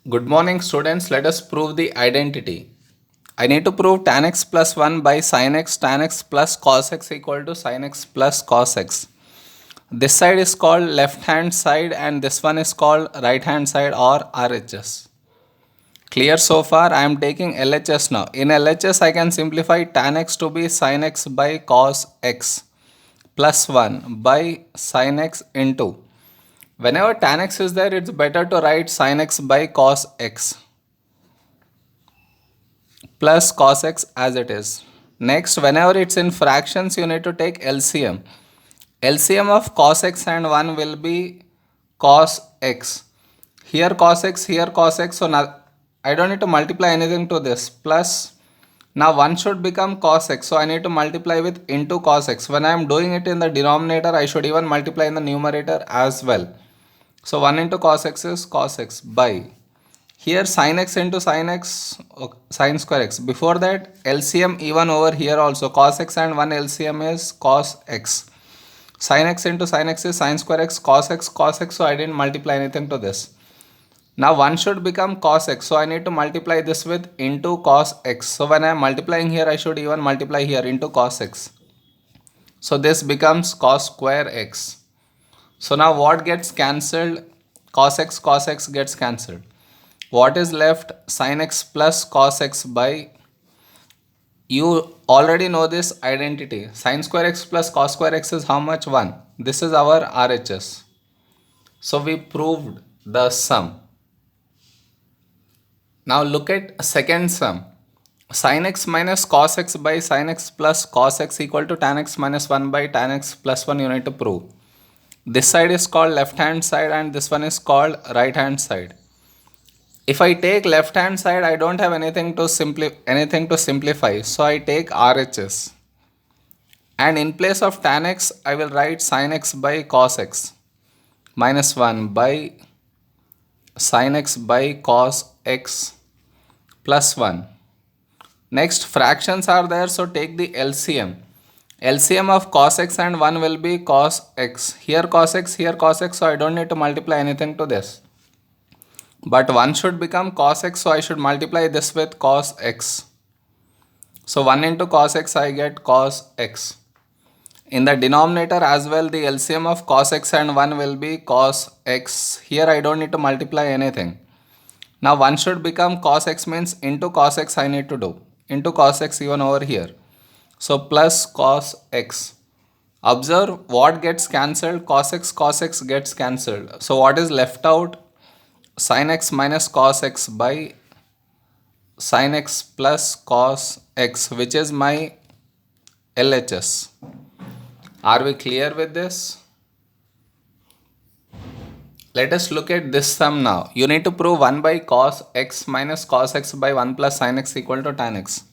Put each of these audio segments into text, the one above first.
Good morning, students. Let us prove the identity. I need to prove tan x plus 1 by sin x tan x plus cos x equal to sin x plus cos x. This side is called left hand side and this one is called right hand side or RHS. Clear so far? I am taking LHS now. In LHS, I can simplify tan x to be sin x by cos x plus 1 by sin x into. Whenever tan x is there, it's better to write sin x by cos x plus cos x as it is. Next, whenever it's in fractions, you need to take LCM. LCM of cos x and 1 will be cos x. Here cos x, here cos x. So now I don't need to multiply anything to this. Plus, now 1 should become cos x. So I need to multiply with into cos x. When I am doing it in the denominator, I should even multiply in the numerator as well. So 1 into cos x is cos x by. Here sin x into sin x, sin square x. Before that LCM even over here also cos x and 1 LCM is cos x. Sin x into sin x is sin square x cos x cos x, so I didn't multiply anything to this. Now 1 should become cos x, so I need to multiply this with into cos x. So when I am multiplying here, I should even multiply here into cos x. So this becomes cos square x. So now what gets cancelled? Cos x gets cancelled. What is left? Sin x plus cos x by, you already know this identity. Sin square x plus cos square x is how much? 1. This is our RHS. So we proved the sum. Now look at second sum. Sin x minus cos x by sin x plus cos x equal to tan x minus 1 by tan x plus 1 you need to prove. This side is called left hand side and this one is called right hand side. If I take left hand side, I don't have anything to simplify. So I take RHS. And in place of tan x, I will write sin x by cos x minus 1 by sin x by cos x plus 1. Next, fractions are there, so take the LCM. LCM of cos x and 1 will be cos x. Here cos x, so I don't need to multiply anything to this. But 1 should become cos x, so I should multiply this with cos x. So 1 into cos x, I get cos x. In the denominator as well, the LCM of cos x and 1 will be cos x. Here I don't need to multiply anything. Now 1 should become cos x means into cos x I need to do. Into cos x even over here. So plus cos x. Observe what gets cancelled. Cos x gets cancelled. So what is left out? Sin x minus cos x by sin x plus cos x, which is my LHS. Are we clear with this? Let us look at this sum now. You need to prove 1 by cos x minus cos x by 1 plus sin x equal to tan x.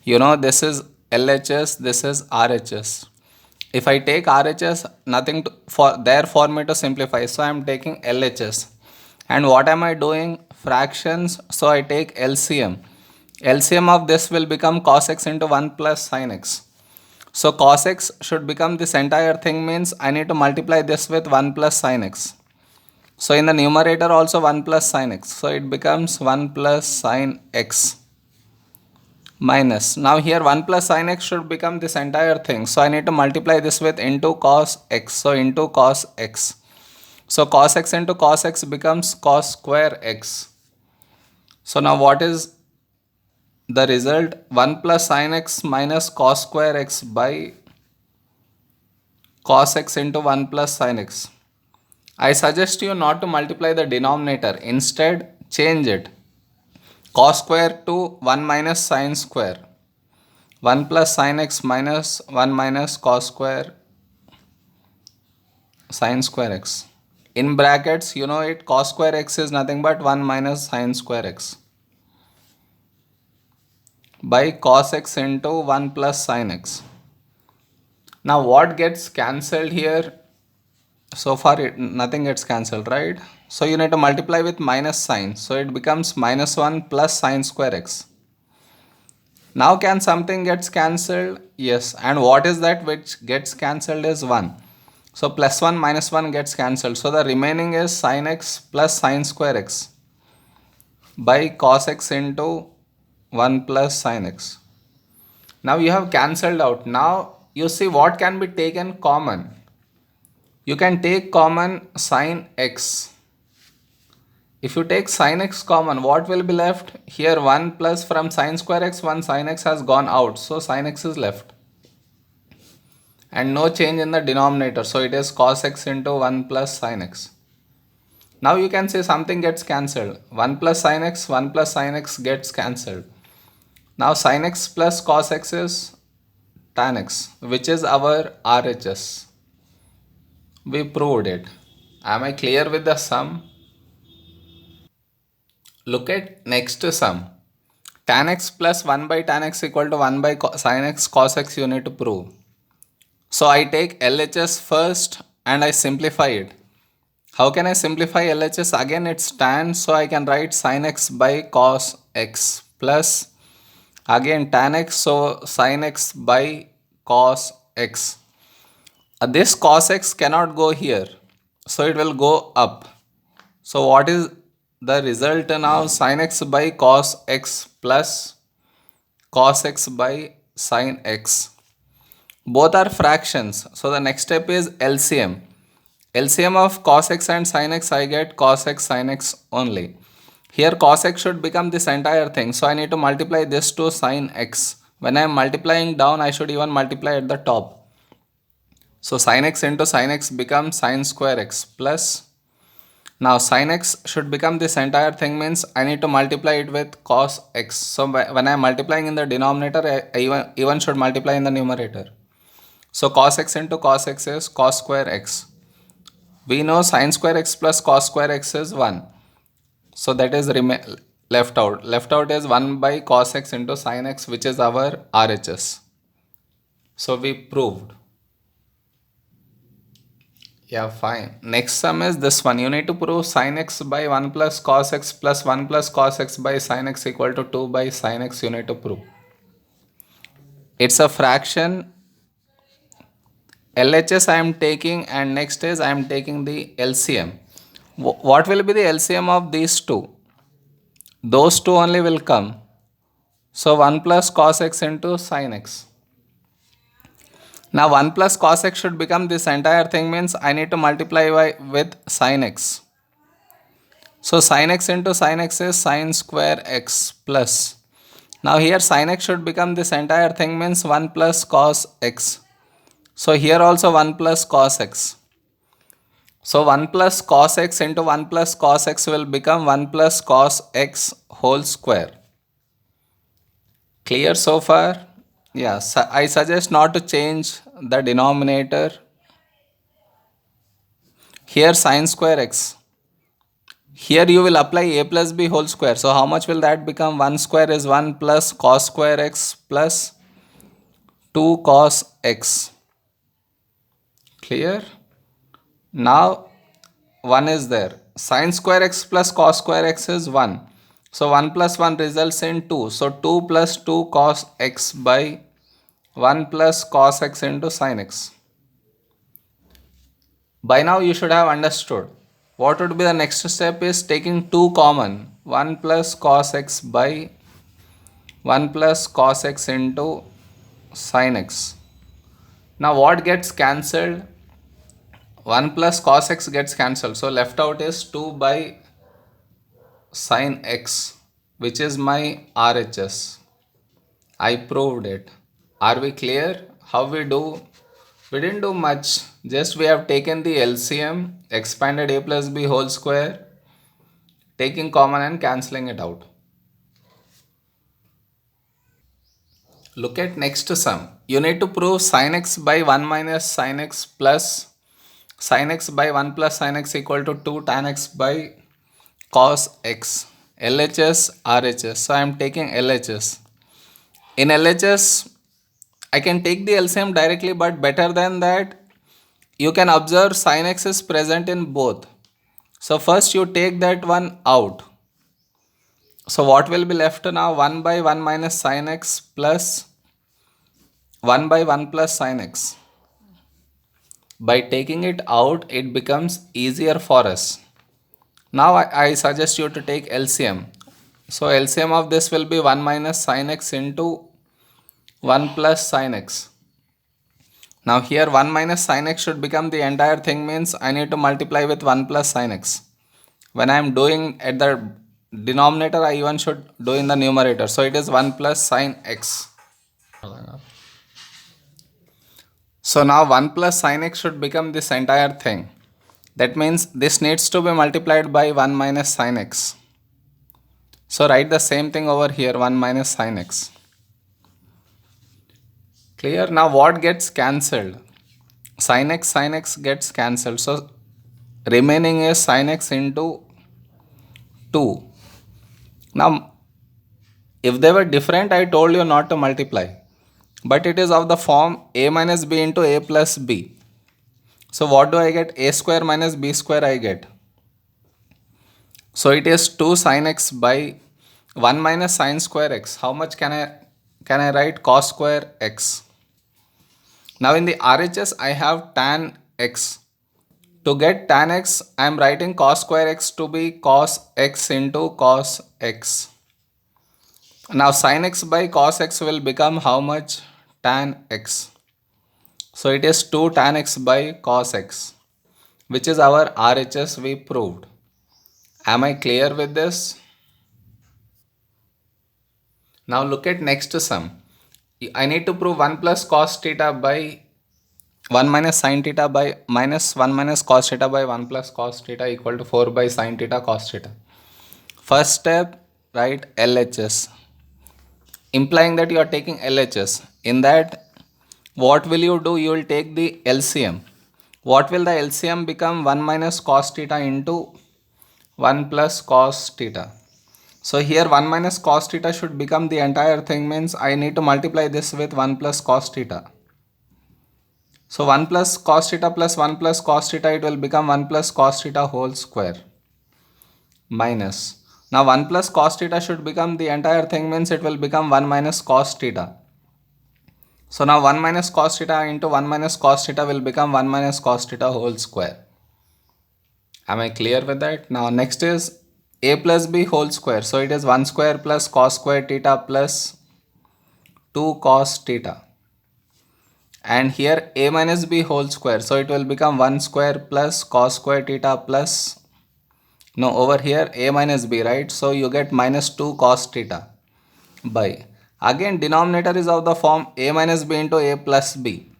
You know this is LHS, this is RHS. If I take RHS, nothing for me to simplify. So I am taking LHS. And what am I doing? Fractions. So I take LCM. LCM of this will become cos x into 1 plus sin x. So cos x should become this entire thing, means I need to multiply this with 1 plus sin x. So in the numerator also 1 plus sin x. So it becomes 1 plus sin x minus. Now here 1 plus sin x should become this entire thing. So I need to multiply this with into cos x. So into cos x. So cos x into cos x becomes cos square x. So now what is the result? 1 plus sin x minus cos square x by cos x into 1 plus sin x. I suggest you not to multiply the denominator. Instead, change it. Cos square to 1 minus sin square. 1 plus sin x minus 1 minus cos square sin square x. In brackets, you know it, cos square x is nothing but 1 minus sin square x by cos x into 1 plus sin x. Now what gets cancelled here? So far nothing gets cancelled, right? So you need to multiply with minus sign. So it becomes minus 1 plus sin square x. Now can something gets cancelled? Yes. And what is that which gets cancelled is 1. So plus 1 minus 1 gets cancelled. So the remaining is sin x plus sin square x. by cos x into 1 plus sin x. Now you have cancelled out. Now you see what can be taken common. You can take common sin x. If you take sin x common, what will be left? Here 1 plus from sin square x, 1 sin x has gone out. So sin x is left. And no change in the denominator. So it is cos x into 1 plus sin x. Now you can say something gets cancelled. 1 plus sin x, 1 plus sin x gets cancelled. Now sin x plus cos x is tan x, which is our RHS. We proved it. Am I clear with the sum? Look at next sum. Tan x plus 1 by tan x equal to 1 by sin x cos x you need to prove. So I take LHS first and I simplify it. How can I simplify LHS? Again it's tan, so I can write sin x by cos x plus again tan x, so sin x by cos x. This cos x cannot go here, so it will go up. So what is the result now? Sin x by cos x plus cos x by sin x. Both are fractions. So the next step is LCM. LCM of cos x and sin x, I get cos x sin x only. Here cos x should become this entire thing. So I need to multiply this to sin x. When I am multiplying down, I should even multiply at the top. So sin x into sin x becomes sin square x plus. Now sin x should become this entire thing, means I need to multiply it with cos x. So when I am multiplying in the denominator, I even should multiply in the numerator. So cos x into cos x is cos square x. We know sin square x plus cos square x is 1. So that is left out. Left out is 1 by cos x into sin x, which is our RHS. So we proved. Yeah, fine. Next sum is this one. You need to prove sin x by 1 plus cos x plus 1 plus cos x by sin x equal to 2 by sin x. You need to prove. It's a fraction. LHS I am taking, and next is I am taking the LCM. What will be the LCM of these two? Those two only will come. So 1 plus cos x into sin x. Now 1 plus cos x should become this entire thing, means I need to multiply with sin x. So sin x into sin x is sin square x plus. Now here sin x should become this entire thing, means 1 plus cos x. So here also 1 plus cos x. So 1 plus cos x into 1 plus cos x will become 1 plus cos x whole square. Clear so far? Yeah, I suggest not to change the denominator. Here sin square x. Here you will apply a plus b whole square. So how much will that become? 1 square is 1 plus cos square x plus 2 cos x. Clear? Now 1 is there. Sin square x plus cos square x is 1. So 1 plus 1 results in 2. So 2 plus 2 cos x by 1 plus cos x into sin x. By now you should have understood. What would be the next step is taking 2 common. 1 plus cos x by 1 plus cos x into sin x. Now what gets cancelled? 1 plus cos x gets cancelled. So left out is 2 by sin x, which is my RHS. I proved it. Are we clear? How we do? We didn't do much. Just we have taken the LCM, expanded a plus b whole square, taking common and cancelling it out. Look at next sum. You need to prove sin x by 1 minus sin x plus sin x by 1 plus sin x equal to 2 tan x by cos x. LHS, RHS. So I am taking LHS. In LHS, I can take the LCM directly, but better than that, you can observe sin x is present in both. So first you take that one out. So what will be left now? 1 by 1 minus sin x plus 1 by 1 plus sin x. By taking it out, it becomes easier for us. Now I suggest you to take LCM. So LCM of this will be 1 minus sin x into 1 plus sin x. Now here 1 minus sin x should become the entire thing, means I need to multiply with 1 plus sin x. When I am doing at the denominator, I even should do in the numerator. So it is 1 plus sin x. So now 1 plus sin x should become this entire thing. That means this needs to be multiplied by 1 minus sin x. So write the same thing over here, 1 minus sin x. Clear? Now what gets cancelled? Sin x gets cancelled. So remaining is sin x into 2. Now if they were different, I told you not to multiply. But it is of the form a minus b into a plus b. So what do I get? A square minus b square I get. So it is 2 sin x by 1 minus sin square x. How much can I write? Cos square x. Now in the RHS I have tan x. To get tan x, I am writing cos square x to be cos x into cos x. Now sin x by cos x will become how much? Tan x. So it is 2 tan x by cos x, which is our RHS we proved. Am I clear with this? Now look at next sum. I need to prove 1 plus cos theta by 1 minus sin theta by minus 1 minus cos theta by 1 plus cos theta equal to 4 by sin theta cos theta. First step, write LHS, implying that you are taking LHS. In that, what will you do? You will take the LCM. What will the LCM become? 1 minus cos theta into 1 plus cos theta. So here 1 minus cos theta should become the entire thing, means I need to multiply this with 1 plus cos theta. So 1 plus cos theta plus 1 plus cos theta, it will become 1 plus cos theta whole square minus. Now 1 plus cos theta should become the entire thing, means it will become 1 minus cos theta. So now 1 minus cos theta into 1 minus cos theta will become 1 minus cos theta whole square. Am I clear with that? Now next is a plus b whole square. So it is 1 square plus cos square theta plus 2 cos theta. And here a minus b whole square. So it will become 1 square plus cos square theta plus, no, over here a minus b, right? So you get minus 2 cos theta by, again denominator is of the form a minus b into a plus b.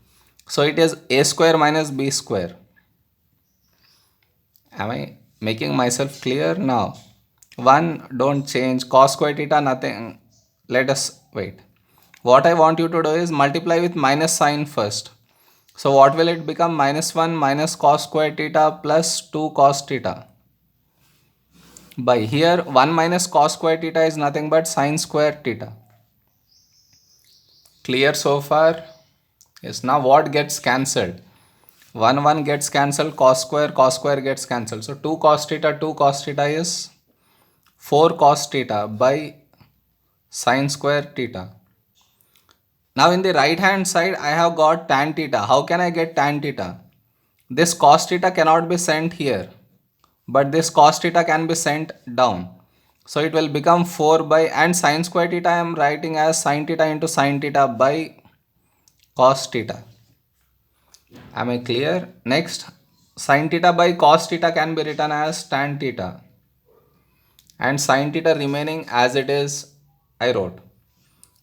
So it is a square minus b square. Am I making myself clear now? 1 don't change, cos square theta nothing. Let us wait. What I want you to do is multiply with minus sign first. So what will it become? Minus 1 minus cos square theta plus 2 cos theta. By here 1 minus cos square theta is nothing but sin square theta. Clear so far? Yes. Now what gets cancelled? 1 gets cancelled, cos square gets cancelled. So 2 cos theta is 4 cos theta by sin square theta. Now in the right hand side I have got tan theta. How can I get tan theta? This cos theta cannot be sent here, but this cos theta can be sent down. So it will become 4 by, and sin square theta I am writing as sin theta into sin theta by cos theta. Am I clear? Next, sin theta by cos theta can be written as tan theta, and sin theta remaining as it is I wrote.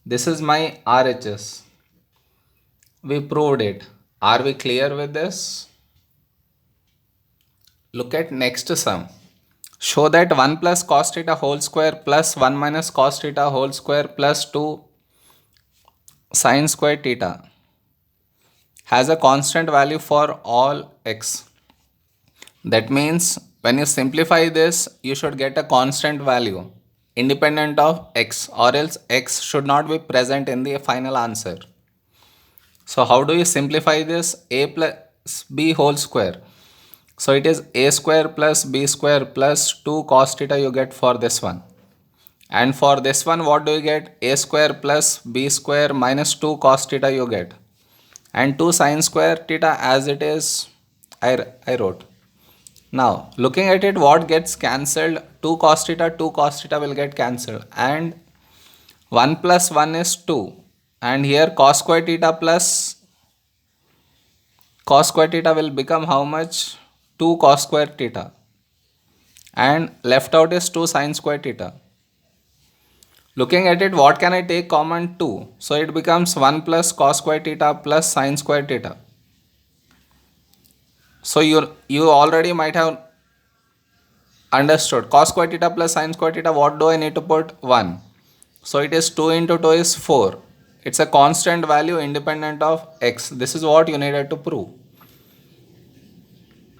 This is my RHS. We proved it. Are we clear with this? Look at next sum. Show that 1 plus cos theta whole square plus 1 minus cos theta whole square plus 2 sin square theta has a constant value for all x. That means when you simplify this, you should get a constant value independent of x, or else x should not be present in the final answer. So how do you simplify this? A plus b whole square. So it is a square plus b square plus 2 cos theta you get for this one. And for this one, what do you get? A square plus b square minus 2 cos theta you get. And 2 sin square theta as it is I wrote. Now, looking at it, what gets cancelled? 2 cos theta will get cancelled, and 1 plus 1 is 2, and here cos square theta will become how much? 2 cos square theta, and left out is 2 sin square theta. Looking at it, what can I take common? 2. So it becomes 1 plus cos square theta plus sin square theta. So you already might have understood. Cos square theta plus sin square theta, what do I need to put? 1. So it is 2 into 2 is 4. It's a constant value independent of x. This is what you needed to prove.